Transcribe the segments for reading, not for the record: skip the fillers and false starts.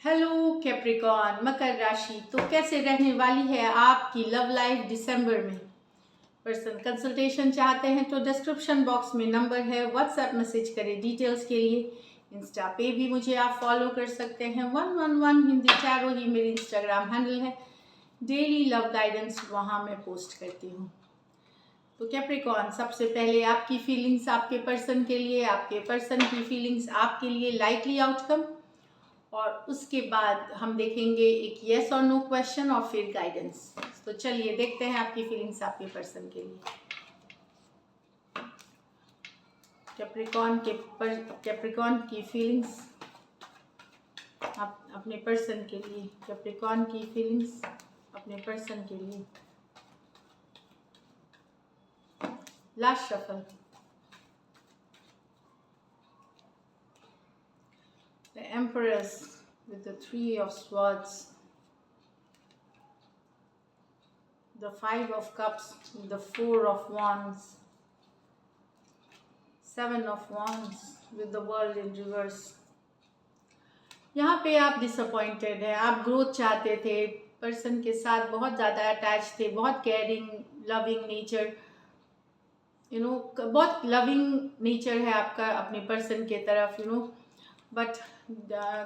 Hello Capricorn मकर राशि। तो कैसे रहने वाली है आपकी लव लाइफ दिसंबर में। पर्सनल कंसल्टेशन चाहते हैं तो डिस्क्रिप्शन बॉक्स में नंबर है, व्हाट्सएप मैसेज करें डिटेल्स के लिए। इंस्टा पे भी मुझे आप फॉलो कर सकते हैं, 111 हिंदी चारों ही मेरी इंस्टाग्राम हैंडल है। डेली लव गाइडेंस वहाँ मैं पोस्ट करती हूँ। तो कैप्रिकॉन, सबसे पहले आपकी फीलिंग्स आपके पर्सन के लिए, आपके पर्सन की फीलिंग्स आपके लिए, लाइकली आउटकम, और उसके बाद हम देखेंगे एक यस और नो क्वेश्चन और फिर गाइडेंस। तो चलिए देखते हैं आपकी फीलिंग्स आपके पर्सन के लिए। कैप्रिकॉन की फीलिंग्स आप अपने पर्सन के लिए, कैप्रिकॉन की फीलिंग्स अपने पर्सन के लिए। Last shuffle. The Empress with the 3 of Swords, the 5 of Cups with the 4 of Wands, 7 of Wands with the World in reverse। यहाँ पे आप डिसअपॉइंटेड है, आप ग्रोथ चाहते थे, पर्सन के साथ बहुत ज़्यादा अटैच थे, बहुत केयरिंग लविंग नेचर, बहुत लविंग नेचर है आपका अपने पर्सन के तरफ, बट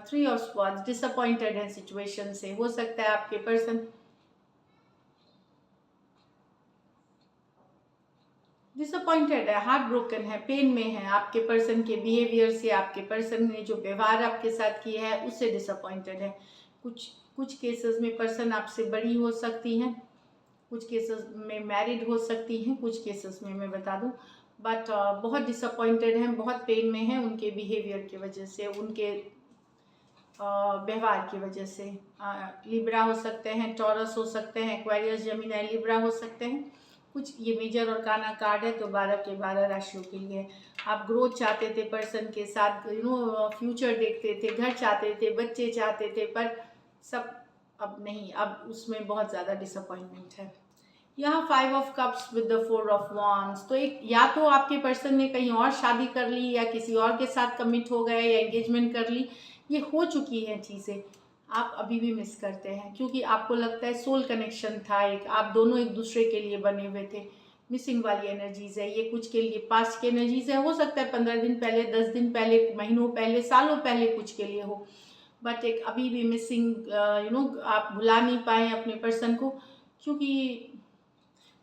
3 ऑफ स्वॉर्ड्स, डिसअपॉइंटेड है सिचुएशन से। हो सकता है आपके पर्सन डिसअपॉइंटेड है, हार्ट ब्रोकन है, पेन में है आपके पर्सन के बिहेवियर से, आपके पर्सन ने जो व्यवहार आपके साथ किया है उससे डिसअपॉइंटेड है। कुछ केसेस में पर्सन आपसे बड़ी हो सकती हैं, कुछ केसेस में मैरिड हो सकती हैं, कुछ केसेस में मैं बता दूं, बट बहुत डिसअपॉइंटेड हैं, बहुत पेन में हैं उनके बिहेवियर की वजह से, उनके व्यवहार की वजह से। लिब्रा हो सकते हैं, टॉरस हो सकते हैं, एक्वेरियस, जेमिनी, लिब्रा हो सकते हैं। कुछ ये मेजर और काना कार्ड है, तो 12 के 12 राशियों के लिए। आप ग्रोथ चाहते थे पर्सन के साथ, फ्यूचर देखते थे, घर चाहते थे, बच्चे चाहते थे, पर सब अब नहीं, अब उसमें बहुत ज़्यादा डिसअपॉइंटमेंट है। यहाँ 5 of cups with the 4 of wands, तो एक या तो आपके पर्सन ने कहीं और शादी कर ली, या किसी और के साथ कमिट हो गए, या एंगेजमेंट कर ली। ये हो चुकी हैं चीज़ें, आप अभी भी मिस करते हैं, क्योंकि आपको लगता है सोल कनेक्शन था एक, आप दोनों एक दूसरे के लिए बने हुए थे। मिसिंग वाली एनर्जीज है ये, कुछ के लिए पास्ट की एनर्जीज है, हो सकता है 15 दिन पहले, 10 दिन पहले, महीनों पहले, सालों पहले कुछ के लिए हो, बट एक अभी भी मिसिंग, आप भुला नहीं पाए अपने पर्सन को। क्योंकि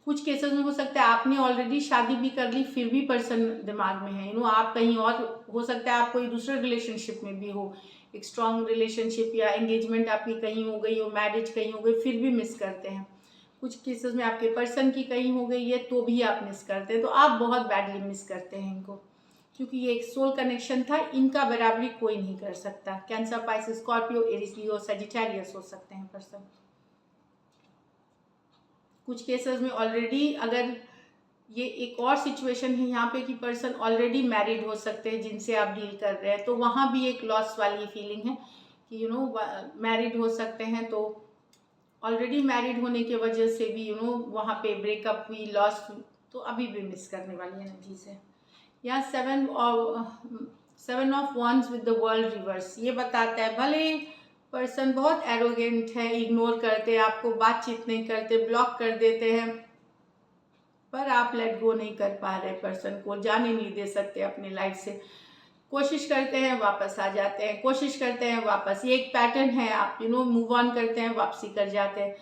कुछ केसेस में हो सकता है आपने ऑलरेडी शादी भी कर ली, फिर भी पर्सन दिमाग में है, आप कहीं और, हो सकता है आप कोई दूसरे रिलेशनशिप में भी हो, एक स्ट्रॉन्ग रिलेशनशिप, या एंगेजमेंट आपकी कहीं हो गई हो, मैरिज कहीं हो गई, फिर भी मिस करते हैं। कुछ केसेस में आपके पर्सन की कहीं हो गई है तो भी आप मिस करते हैं, तो आप बहुत बैडली मिस करते हैं इनको, क्योंकि ये एक सोल कनेक्शन था, इनका बराबरी कोई नहीं कर सकता। कैंसर, पाइसेस, स्कॉर्पियो, एरिस, लियो, सजिटेरियस हो सकते हैं पर्सन। कुछ केसेस में ऑलरेडी, अगर ये एक और सिचुएशन है यहाँ पे कि पर्सन ऑलरेडी मैरिड हो सकते हैं जिनसे आप डील कर रहे हैं, तो वहाँ भी एक लॉस वाली फीलिंग है कि मैरिड हो सकते हैं, तो ऑलरेडी मैरिड होने की वजह से भी वहाँ पे ब्रेकअप हुई, लॉस हुई, तो अभी भी मिस करने वाली एनर्जीज है। यहाँ 7 of wands with the world reverse, ये बताता है भले पर्सन बहुत एरोगेंट है, इग्नोर करते हैं आपको, बातचीत नहीं करते, ब्लॉक कर देते हैं, पर आप लेट गो नहीं कर पा रहे, पर्सन को जाने नहीं दे सकते अपनी लाइफ से। कोशिश करते हैं वापस आ जाते हैं, कोशिश करते हैं वापस, ये एक पैटर्न है, आप मूव ऑन करते हैं, वापसी कर जाते हैं।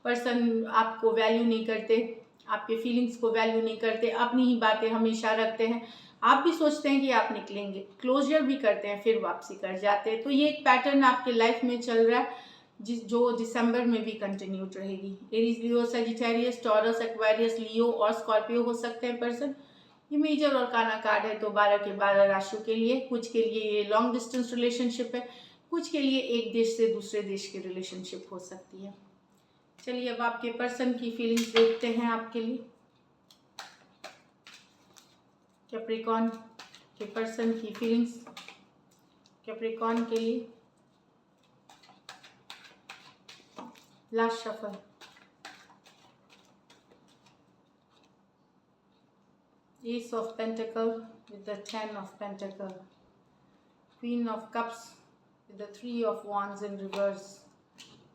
पर्सन आपको वैल्यू नहीं करते, आपके फीलिंग्स को वैल्यू नहीं करते, अपनी ही बातें हमेशा रखते हैं, आप भी सोचते हैं कि आप निकलेंगे, क्लोजर भी करते हैं, फिर वापसी कर जाते हैं। तो ये एक पैटर्न आपके लाइफ में चल रहा है, जो दिसंबर में भी कंटिन्यूड रहेगी। एरीज, लियो, सजिटेरियस, टॉरस, एक्वेरियस, लियो और स्कॉर्पियो हो सकते हैं पर्सन। ये मेजर और काना कार्ड है, तो 12 के 12 राशियों के लिए। कुछ के लिए ये लॉन्ग डिस्टेंस रिलेशनशिप है, कुछ के लिए एक देश से दूसरे देश की रिलेशनशिप हो सकती है। चलिए अब आपके पर्सन की फीलिंग्स देखते हैं आपके लिए। कैप्रिकॉन के पर्सन की फीलिंग्स कैप्रिकॉन के लिए। Last shuffle. Ace of Pentacle with the 10 of Pentacle, Queen of Cups with the 3 of Wands in reverse,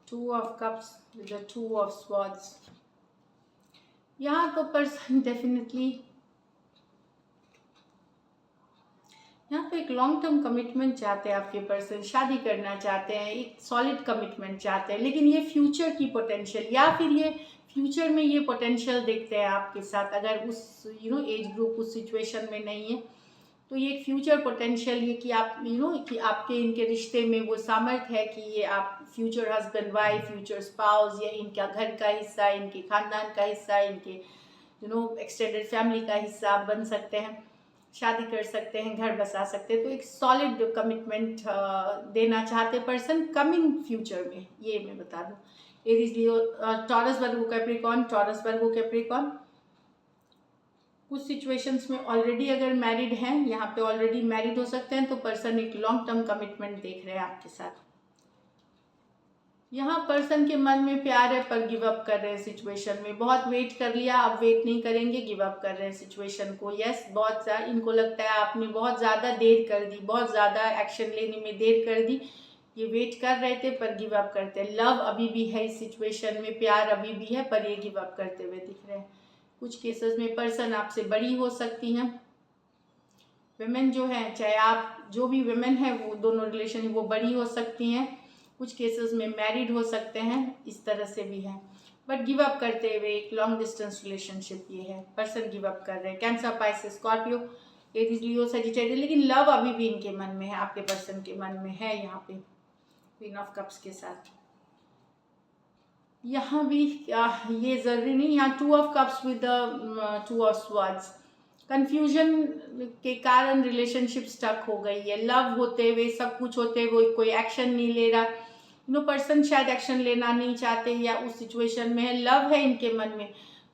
2 of Cups with the 2 of Swords. यहाँ तो पर्सन डेफिनेटली यहाँ पे एक लॉन्ग टर्म कमिटमेंट चाहते हैं आपके पर्सन, शादी करना चाहते हैं, एक सॉलिड कमिटमेंट चाहते हैं, लेकिन ये फ्यूचर की पोटेंशियल या फिर ये फ्यूचर में ये पोटेंशियल देखते हैं आपके साथ। अगर उस एज ग्रुप उस सिचुएशन में नहीं है तो ये एक फ्यूचर पोटेंशियल ये कि आप कि आपके इनके रिश्ते में वो सामर्थ्य है कि ये आप future husband wife, future spouse या इनका घर का हिस्सा, इनके खानदान का हिस्सा, इनके एक्सटेंडेड फैमिली का हिस्सा आप बन सकते हैं, शादी कर सकते हैं, घर बसा सकते हैं। तो एक सॉलिड कमिटमेंट देना चाहते पर्सन कमिंग फ्यूचर में, ये मैं बता दूं। एरीज, लियो, टॉरस, वर्गो, कैप्रिकॉर्न, टॉरस, वर्गो, कैप्रिकॉर्न। कुछ सिचुएशंस में ऑलरेडी अगर मैरिड हैं, यहाँ पे ऑलरेडी मैरिड हो सकते हैं, तो पर्सन एक लॉन्ग टर्म कमिटमेंट देख रहे हैं आपके साथ। यहाँ पर्सन के मन में प्यार है पर गिव अप कर रहे हैं सिचुएशन में। बहुत वेट कर लिया, अब वेट नहीं करेंगे, गिव अप कर रहे हैं सिचुएशन को। यस, बहुत ज़्यादा इनको लगता है आपने बहुत ज़्यादा देर कर दी, बहुत ज़्यादा एक्शन लेने में देर कर दी। ये वेट कर रहे थे पर गिव अप करते हैं। लव अभी भी है इस सिचुएशन में, प्यार अभी भी है, पर ये गिव अप करते हुए दिख रहे हैं। कुछ केसेस में पर्सन आपसे बड़ी हो सकती हैं। विमेन जो है, चाहे आप जो भी विमेन है, वो दोनों रिलेशन वो बड़ी हो सकती हैं। कुछ केसेस में मैरिड हो सकते हैं, इस तरह से भी है, बट गिव अप करते हुए एक लॉन्ग डिस्टेंस रिलेशनशिप ये है। पर्सन गिव अप कर रहे हैं। कैंसर, पाइसेस, स्कॉर्पियो, एरीज, लियो, सजिटेरियस, लेकिन लव अभी भी इनके मन में है, आपके पर्सन के मन में है। यहाँ पे क्वीन ऑफ कप्स के साथ यहाँ भी ये जरूरी नहीं। यहाँ 2 of cups with 2 of swords, confusion के कारण रिलेशनशिप स्टक हो गई है। लव होते हुए, सब कुछ होते हुए कोई एक्शन नहीं ले रहा। पर्सन शायद एक्शन लेना नहीं चाहते या उस सिचुएशन में है। लव है इनके मन में,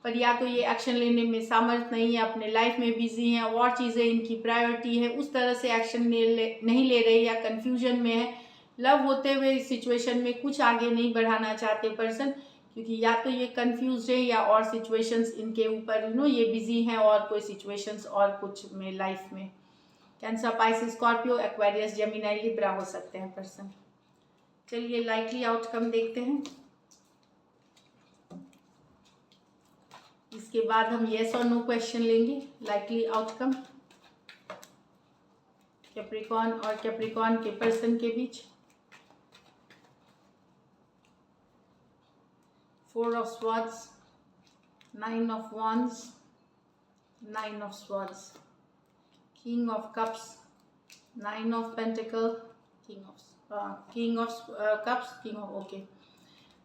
पर या तो ये एक्शन लेने में सामर्थ्य नहीं है, अपने लाइफ में बिजी हैं, और चीज़ें इनकी प्रायोरिटी है, उस तरह से एक्शन नहीं ले रहे या कंफ्यूजन में है। लव होते हुए इस सिचुएशन में कुछ आगे नहीं बढ़ाना चाहते पर्सन, क्योंकि या तो ये कंफ्यूज है या और सिचुएशंस इनके ऊपर ये बिजी हैं, और कोई सिचुएशंस और कुछ में लाइफ में। Cancer, Pisces, Scorpio, Aquarius, Gemini, Libra हो सकते हैं पर्सन। चलिए लाइकली आउटकम देखते हैं, इसके बाद हम येस और नो क्वेश्चन लेंगे। लाइकली आउटकम कैप्रिकॉर्न और कैप्रिकॉर्न के पर्सन के बीच। 4 of swords, 9 of wands, 9 of swords, king of cups, 9 of pentacle, king of cups, king of okay।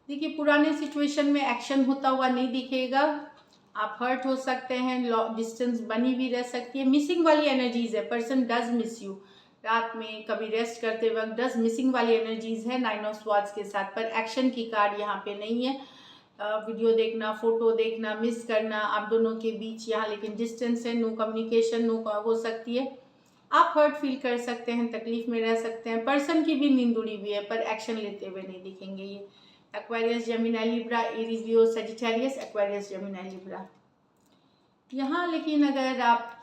देखिए, पुराने सिचुएशन में एक्शन होता हुआ नहीं दिखेगा, आप हर्ट हो सकते हैं, डिस्टेंस बनी भी रह सकती है। मिसिंग वाली एनर्जीज है, पर्सन डज मिस यू, रात में कभी रेस्ट करते वक्त डज मिसिंग वाली एनर्जीज है 9 ऑफ स्वॉर्ड्स के साथ, पर एक्शन की कार्ड यहाँ पे नहीं है। वीडियो देखना, फोटो देखना, मिस करना आप दोनों के बीच यहाँ, लेकिन डिस्टेंस है, नो कम्युनिकेशन, नो हो सकती है। आप हर्ट फील कर सकते हैं, तकलीफ में रह सकते हैं। पर्सन की भी नींद उड़ी हुई है, पर एक्शन लेते हुए नहीं दिखेंगे ये। एक्वेरियस, जेमिनी, लिब्रा, एरीज, लियो, सजिटेरियस, एक्वेरियस, जेमिनी, लिब्रा यहाँ। लेकिन अगर आप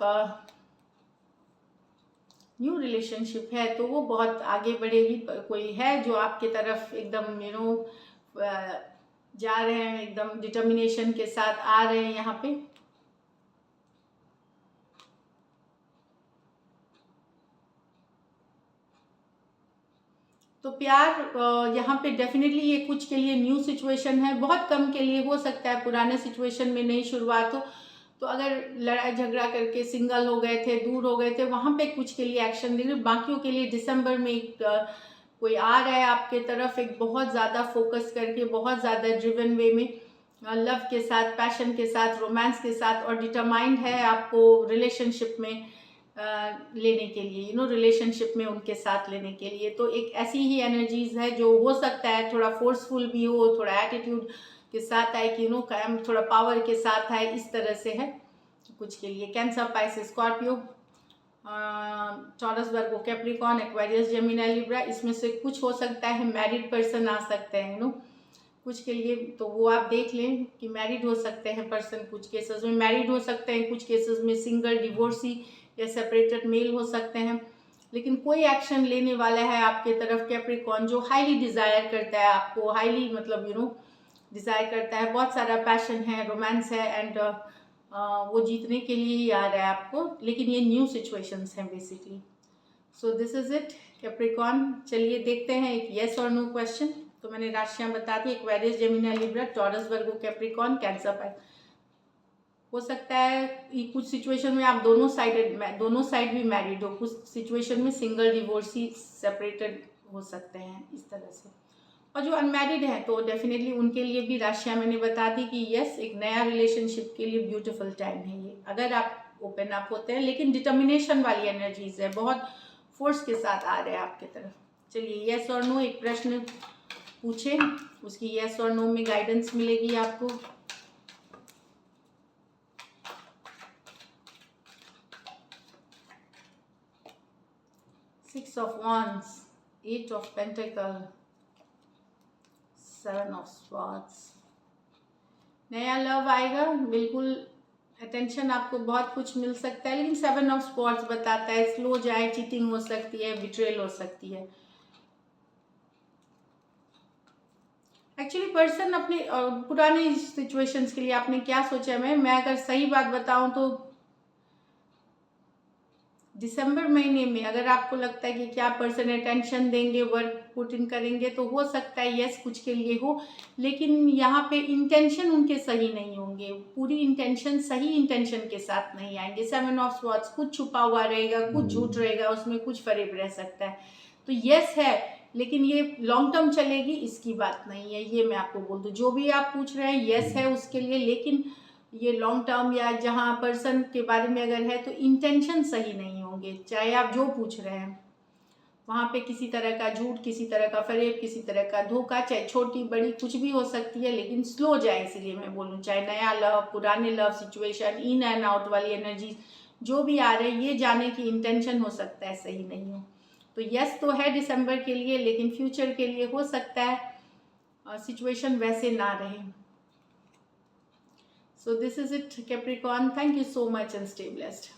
न्यू रिलेशनशिप है तो वो बहुत आगे बढ़ेगी। कोई है जो आपके तरफ एकदम जा रहे हैं, एकदम डिटर्मिनेशन के साथ आ रहे हैं यहाँ पे। तो प्यार यहाँ पे डेफिनेटली ये कुछ के लिए न्यू सिचुएशन है, बहुत कम के लिए हो सकता है पुराने सिचुएशन में नहीं शुरुआत हो। तो अगर लड़ाई झगड़ा करके सिंगल हो गए थे, दूर हो गए थे, वहाँ पे कुछ के लिए एक्शन दे रहे। बाकियों के लिए दिसंबर में एक कोई आ रहा है आपके तरफ, एक बहुत ज़्यादा फोकस करके, बहुत ज़्यादा ड्रिवन वे में, लव के साथ, पैशन के साथ, रोमांस के साथ, और डिटरमाइंड है आपको रिलेशनशिप में लेने के लिए, रिलेशनशिप में उनके साथ लेने के लिए। तो एक ऐसी ही एनर्जीज है जो हो सकता है थोड़ा फोर्सफुल भी हो, थोड़ा एटीट्यूड के साथ आए कि थोड़ा पावर के साथ आए, इस तरह से है कुछ के लिए। कैंसर, पाइसेस, स्कॉर्पियो, टॉरस, वर्गो, कैप्रिकॉर्न, एक्वेरियस, जेमिनी, लिब्रा, इसमें से कुछ हो सकता है मैरिड पर्सन आ सकते हैं कुछ के लिए। तो वो आप देख लें कि मैरिड हो सकते हैं पर्सन, कुछ केसेस में मैरिड हो सकते हैं, कुछ केसेस में सिंगल, डिवोर्सी या सेपरेटेड मेल हो सकते हैं। लेकिन कोई एक्शन लेने वाला है आपके तरफ कैप्रिकॉर्न, जो हाईली डिज़ायर करता है आपको, हाईली मतलब डिज़ायर करता है, बहुत सारा पैशन है, रोमांस है, एंड वो जीतने के लिए ही आ रहा है आपको, लेकिन ये न्यू सिचुएशंस हैं basically. So this is it Capricorn. चलिए देखते हैं एक येस और नो क्वेश्चन। तो मैंने राशियां बता दी, एक्वेरियस, जेमिनी, लिब्रा, टॉरस, वर्गो, कैप्रिकॉर्न, कैंसर, पाइसेस। हो सकता है कि कुछ सिचुएशन में आप दोनों साइड भी मैरिड हो, कुछ सिचुएशन में सिंगल डिवोर्सी सेपरेटेड हो सकते हैं इस तरह से। और जो अनमैरिड हैं तो डेफिनेटली उनके लिए भी राशियां मैंने बता दी कि यस, एक नया रिलेशनशिप के लिए ब्यूटीफुल टाइम है ये, अगर आप ओपन अप होते हैं। लेकिन डिटर्मिनेशन वाली एनर्जीज है, बहुत फोर्स के साथ आ रहे हैं आपके तरफ। चलिए यस और नो एक प्रश्न पूछे, उसकी यस और नो में गाइडेंस मिलेगी आपको। Six of wands, eight of pentacle, seven of swords. नया लव आएगा, बिल्कुल अटेंशन आपको बहुत कुछ मिल सकता है, लेकिन सेवन ऑफ स्वॉर्ड्स बताता है स्लो जाए, चीटिंग हो सकती है, बिट्रेल हो सकती है। एक्चुअली पर्सन अपने पुराने सिचुएशंस के लिए आपने क्या सोचा है, मैं अगर सही बात बताऊं तो दिसंबर महीने में अगर आपको लगता है कि क्या पर्सन अटेंशन देंगे, वर्क पुट इन करेंगे, तो हो सकता है यस कुछ के लिए हो, लेकिन यहाँ पे इंटेंशन उनके सही नहीं होंगे, पूरी इंटेंशन सही इंटेंशन के साथ नहीं आएंगे। सेवन ऑफ स्वॉर्ड्स, कुछ छुपा हुआ रहेगा, कुछ झूठ रहेगा, उसमें कुछ फरेब रह सकता है। तो यस है, लेकिन ये लॉन्ग टर्म चलेगी इसकी बात नहीं है, ये मैं आपको बोल दूँ। जो भी आप पूछ रहे हैं यस है उसके लिए, लेकिन ये लॉन्ग टर्म या जहाँ पर्सन के बारे में अगर है तो इंटेंशन सही नहीं होंगे, चाहे आप जो पूछ रहे हैं वहाँ पे किसी तरह का झूठ, किसी तरह का फरेब, किसी तरह का धोखा, चाहे छोटी बड़ी कुछ भी हो सकती है, लेकिन स्लो जाए, इसलिए मैं बोलूँ। चाहे नया लव, पुराने love situation, in and out वाली एनर्जी जो भी आ रहे हैं, ये जाने की इंटेंशन हो सकता है सही नहीं हो। तो यस तो है दिसंबर के लिए, लेकिन फ्यूचर के लिए हो सकता है सिचुएशन वैसे ना रहे। So this is it, Capricorn. Thank you so much and stay blessed.